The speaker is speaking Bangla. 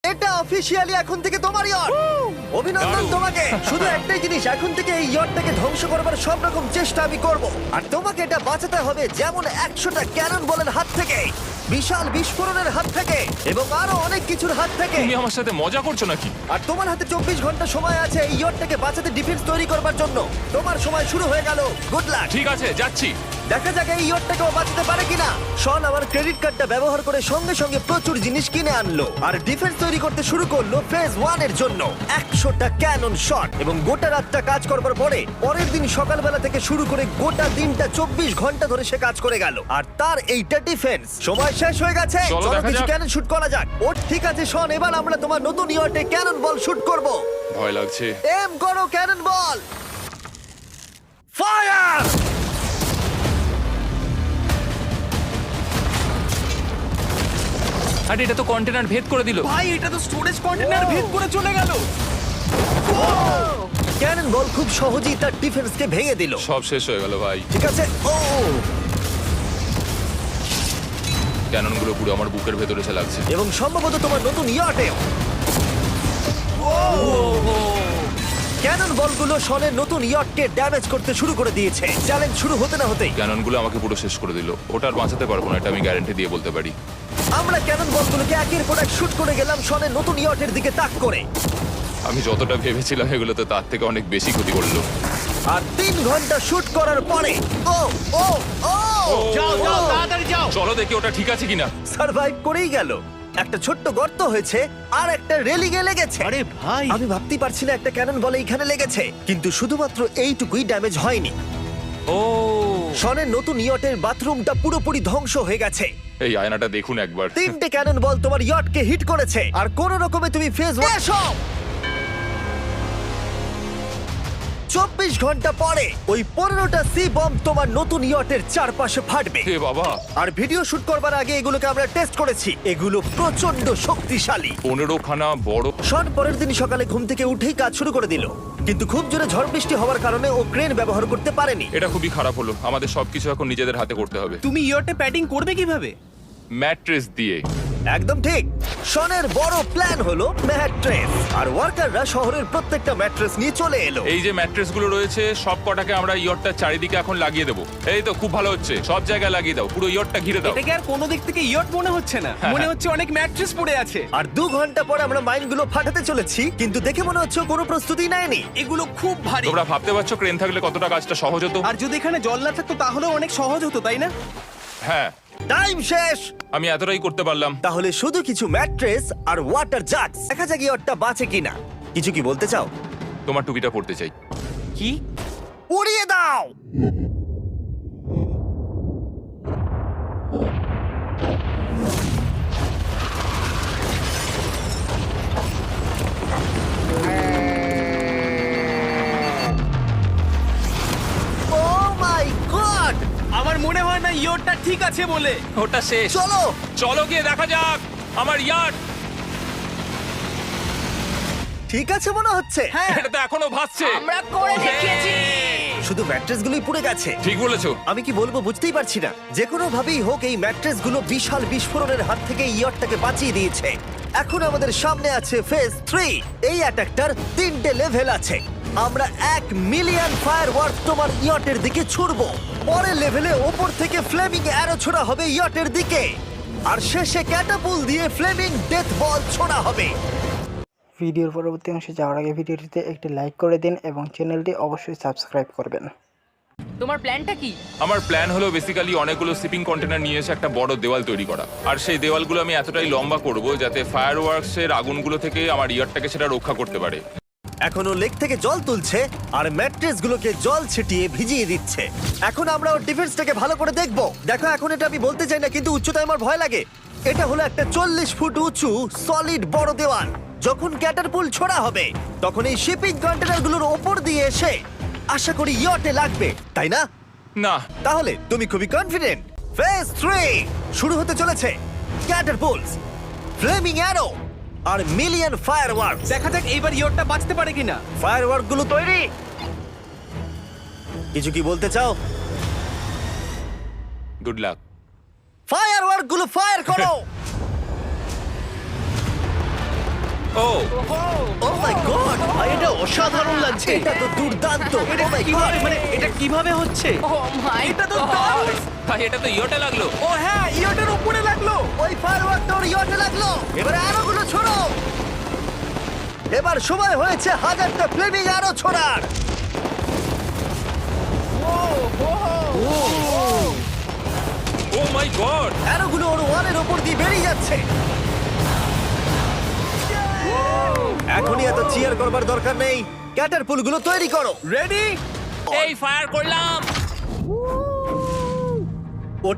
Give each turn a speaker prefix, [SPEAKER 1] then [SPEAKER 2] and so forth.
[SPEAKER 1] এটা অফিসিয়ালি এখন থেকে তোমার ইয়ট। অভিনন্দন
[SPEAKER 2] দারুণ।
[SPEAKER 1] তোমাকে। শুধু একটাই জিনিস, এখন থেকে এই ইয়টটাকে ধ্বংস করবার সব রকম চেষ্টা আমি করব, আর তোমাকে এটা বাঁচাতে হবে যেমন 100টা ক্যানন বলের হাত থেকে, বিশাল বিস্ফোরণের হাত থেকে, এবং আরো অনেক কিছুর হাত থেকে।
[SPEAKER 2] তুমি আমার সাথে মজা করছো নাকি?
[SPEAKER 1] আর তোমার হাতে 24 ঘন্টা সময় আছে এই ইয়টটাকে বাঁচাতে, ডিফেন্স তৈরি করবার জন্য। তোমার সময় শুরু হয়ে গেল। Good luck.
[SPEAKER 2] ঠিক আছে, যাচ্ছি।
[SPEAKER 1] দেখা যাক এই ইয়টটাকেও বাঁচাতে পারে কিনা। শন আমার ক্রেডিট কার্ডটা ব্যবহার করে সঙ্গে সঙ্গে প্রচুর জিনিস কিনে আনলো আর ডিফেন্স তৈরি করতে শুরু করলো ফেজ 1 এর জন্য 100টা ক্যানন শট। এবং গোটা রাতটা কাজ করবার পরে পরের দিন সকালবেলা থেকে শুরু করে গোটা দিনটা 24 ঘন্টা ধরে সে কাজ করে গেল, আর তার এইটা ডিফেন্স। সময় শেষ হয়ে গেছে,
[SPEAKER 2] চলো
[SPEAKER 1] চলো
[SPEAKER 2] দেখা
[SPEAKER 1] কিছু
[SPEAKER 2] যাক।
[SPEAKER 1] ক্যানন শুট করা যাক। ও ঠিক আছে শন, এবার আমরা তোমার নতুন ইয়টে ক্যানন বল শুট করব।
[SPEAKER 2] ভয় লাগছে।
[SPEAKER 1] এম করো ক্যানন বল, ফায়ার!
[SPEAKER 2] আরে এটা তো কন্টেনার ভেদ করে দিল।
[SPEAKER 3] ভাই এটা তো স্টোরেজ কন্টেনার ভেদ করে চলে গেল।
[SPEAKER 1] ক্যানন বল খুব সহজেই তার ডিফেন্সকে ভেঙে দিল।
[SPEAKER 2] সব শেষ হয়ে গেল ভাই।
[SPEAKER 1] ঠিক আছে। ও
[SPEAKER 2] ক্যাননগুলো পুরো আমার বুকের ভেতরে এসে লাগছে।
[SPEAKER 1] এবং সম্ভবত তোমার নতুন ইয়টেও। ক্যানন বলগুলো শনের নতুন ইয়টকে ড্যামেজ করতে শুরু করে দিয়েছে। চ্যালেঞ্জ শুরু হতে না হতেই
[SPEAKER 2] ক্যাননগুলো আমাকে পুরো শেষ করে দিল। ওটা আর বাঁচাতে পারবো না, এটা আমি গ্যারান্টি দিয়ে বলতে পারি।
[SPEAKER 1] আমরা ক্যানন বলগুলোকে একের পর এক শুট করে গেলাম শনের নতুন ইয়টের দিকে তাক করে।
[SPEAKER 2] আমি যতটা ভেবেছিলাম এগুলো তো তার থেকে অনেক বেশি ক্ষতি করলো।
[SPEAKER 1] আর 3 ঘন্টা শুট করার পরে ও ও ও
[SPEAKER 3] যাও যাও তাড়াতাড়ি যাও।
[SPEAKER 2] চলো দেখি ওটা ঠিক আছে কিনা।
[SPEAKER 1] সার্ভাইভ করেই গেল। একটা ছোট্ট গর্ত হয়েছে আর একটা রেলিংয়ে লেগেছে।
[SPEAKER 3] আরে ভাই
[SPEAKER 1] আমি ভাবতেই পারছি না একটা ক্যানন বলে এইখানে লেগেছে, কিন্তু শুধুমাত্র এইটুকুই ড্যামেজ হয়নি।
[SPEAKER 2] ও
[SPEAKER 1] শনের নতুন ইয়টের বাথরুমটা পুরোপুরি ধ্বংস হয়ে গেছে।
[SPEAKER 2] এই আয়নাটা দেখুন একবার।
[SPEAKER 1] 3টে ক্যানন বল তোমার ইয়টকে হিট করেছে, আর কোন রকমে তুমি ফেজ 1 এসো। 24 ঘন্টা পরে ওই 15টা সি বম্ব তোমার নতুন ইয়টের চারপাশে ফাটবে।
[SPEAKER 2] হে বাবা,
[SPEAKER 1] আর ভিডিও শুট করবার আগে এগুলোকে আমরা টেস্ট করেছি, এগুলো প্রচন্ড শক্তিশালী।
[SPEAKER 2] 15খানা বড়।
[SPEAKER 1] শন পরের দিন সকালে ঘুম থেকে উঠেই কাজ শুরু করে দিল, কিন্তু খুব জোরে ঝড় বৃষ্টি হওয়ার কারণে ও ক্রেন ব্যবহার করতে পারেনি।
[SPEAKER 2] এটা খুবই খারাপ হলো। আমাদের সবকিছু এখন নিজেদের হাতে করতে হবে।
[SPEAKER 3] তুমি ইয়রটে প্যাডিং করবে কিভাবে?
[SPEAKER 2] ম্যাট্রেস দিয়ে।
[SPEAKER 1] একদম ঠিক। শনের বড় প্ল্যান হলো ম্যাট্রেস, আর ওয়ার্কাররা শহরের প্রত্যেকটা ম্যাট্রেস নিয়ে চলে এলো।
[SPEAKER 2] এই যে ম্যাট্রেসগুলো রয়েছে সব কটাকে আমরা ইয়রটার চারিদিকে এখন লাগিয়ে দেবো। এই তো খুব ভালো হচ্ছে, সব জায়গায় লাগিয়ে দাও, পুরো ইয়রটা ঘিরে দাও।
[SPEAKER 3] এটাকে আর কোনো দিক থেকে ইয়ট মনে হচ্ছে না, মনে হচ্ছে অনেক ম্যাট্রেস পড়ে আছে।
[SPEAKER 1] আর 2 ঘন্টা পর আমরা মাইনগুলো ফাটাতে চলেছি, কিন্তু দেখে মনে হচ্ছে ও কোনো প্রস্তুতি নেয়নি।
[SPEAKER 3] এগুলো খুব ভারী।
[SPEAKER 2] তোমরা ভাবতে পারছো ক্রেন থাকলে কতটা কাজটা সহজ হতো?
[SPEAKER 3] আর যদি এখানে জল না থাকতো তাহলেও অনেক সহজ হতো, তাই না?
[SPEAKER 2] হ্যাঁ,
[SPEAKER 1] টাইম শেষ।
[SPEAKER 2] আমি এতটাই করতে পারলাম।
[SPEAKER 1] তাহলে শুধু কিছু ম্যাট্রেস আর ওয়াটার জাগস। দেখা যাক ইয়টটা বাঁচে কিনা। কিছু কি বলতে চাও?
[SPEAKER 2] তোমার টুপিটা পড়তে চাই।
[SPEAKER 3] কি?
[SPEAKER 1] উড়িয়ে দাও। Oh my God!
[SPEAKER 3] আমার মনে হয় না ইয়টটা ঠিক আছে বলে।
[SPEAKER 2] ওটা শেষ।
[SPEAKER 1] চলো
[SPEAKER 2] চলো গিয়ে দেখা যাক আমার ইয়ার্ড।
[SPEAKER 1] ঠিক আছে মনে হচ্ছে।
[SPEAKER 3] হ্যাঁ
[SPEAKER 2] এটা তো এখনো ভাসছে।
[SPEAKER 3] আমরা করে দেখিয়েছি।
[SPEAKER 1] শুধু ম্যাট্রেসগুলোই পুড়ে গেছে।
[SPEAKER 2] ঠিক বলেছো।
[SPEAKER 1] আমি কি বলবো বুঝতেই পারছি না। যে কোনো ভাবেই হোক এই ম্যাট্রেসগুলো বিশাল বিস্ফোরণের হাত থেকে ইয়টটাকে বাঁচিয়ে দিয়েছে। এখন আমাদের সামনে আছে ফেজ 3। এই অ্যাটাকটার 3টে লেভেল আছে। আমরা 1 মিলিয়ন ফায়ারওয়ার্ক তোমার ইয়টের দিকে ছুড়বো। পরের লেভেলে ওপর থেকে ফ্লেমিং অ্যারো ছোড়া হবে ইয়টের দিকে, আর শেষে ক্যাটাপুল দিয়ে ফ্লেমিং ডেথ বল ছোড়া হবে।
[SPEAKER 4] ভিডিওর পরবর্তী অংশে যাওয়ার আগে ভিডিওটিতে একটি লাইক করে দিন এবং চ্যানেলটি অবশ্যই সাবস্ক্রাইব করবেন।
[SPEAKER 5] তোমার প্ল্যানটা কি?
[SPEAKER 2] আমার প্ল্যান হলো বেসিক্যালি অনেকগুলো শিপিং কন্টেনার নিয়ে এসে একটা বড় দেওয়াল তৈরি করা। আর সেই দেওয়ালগুলো আমি এতটাই লম্বা করব যাতে ফায়ারওয়ার্কসের আগুনগুলো থেকে আমার ইয়ারটাকে সেটা রক্ষা করতে পারে।
[SPEAKER 1] এখনো লেক থেকে জল তুলছে আর ম্যাট্রেসগুলোকে জল ছিটিয়ে ভিজিয়ে দিচ্ছে। এখন আমরা ওর ডিফেন্সটাকে ভালো করে দেখবো। দেখো এখন এটা আমি বলতে চাই না, কিন্তু উচ্চতায় আমার ভয় লাগে। এটা হলো একটা 40 ফুট উঁচু সলিড বড় দেওয়াল। যখন ক্যাটারপুল ছোড়া হবে তখন এই শিপিং কন্টেনারগুলোর ওপর দিয়ে এসে আশা করি ইয়টে লাগবে, তাই না?
[SPEAKER 2] না,
[SPEAKER 1] তাহলে তুমি খুবই কনফিডেন্ট। ফেজ 3 শুরু হতে চলেছে। ক্যাটারপুলস, ফ্লেমিং অ্যারো আর মিলিয়ন ফায়ারওয়ার্কস।
[SPEAKER 3] দেখা যাক এইবার ইয়টটা বাঁচতে পারে কিনা।
[SPEAKER 1] ফায়ারওয়ার্কগুলো তৈরি। কিছু কি বলতে চাও?
[SPEAKER 2] Good luck.
[SPEAKER 1] ফায়ারওয়ার্কগুলো ফায়ার করো।
[SPEAKER 2] ও
[SPEAKER 1] ও মাই গড,
[SPEAKER 3] ভাই এটা অসাধারণ লাগছে।
[SPEAKER 1] এটা তো দুর্দান্ত।
[SPEAKER 3] এটা
[SPEAKER 1] Oh my
[SPEAKER 3] কিভাবে
[SPEAKER 1] God!
[SPEAKER 3] মানে এটা কিভাবে হচ্ছে?
[SPEAKER 5] ও মাই
[SPEAKER 3] এটা তো দারুণ।
[SPEAKER 2] ভাই এটা তো ইয়োটা লাগলো।
[SPEAKER 3] ও হ্যাঁ, ইয়োটার উপরে লাগলো।
[SPEAKER 1] ওই ফায়ারওয়ার্কটা ওর ইয়টে লাগলো। এবারে আরোগুলো ছোড়ো। এবার সময় হয়েছে 1000টা ফ্লেমিং আরো ছোড়ার।
[SPEAKER 2] ও মাই গড।
[SPEAKER 1] অ্যারোগুলো ওর ওয়ালের ওপর দিয়ে বেরিয়ে যাচ্ছে। এখনই এত চিয়ার করবার দরকার নেই, ক্যাটারপুলগুলো তৈরি করো।
[SPEAKER 3] রেডি?
[SPEAKER 2] এই ফায়ার করলাম।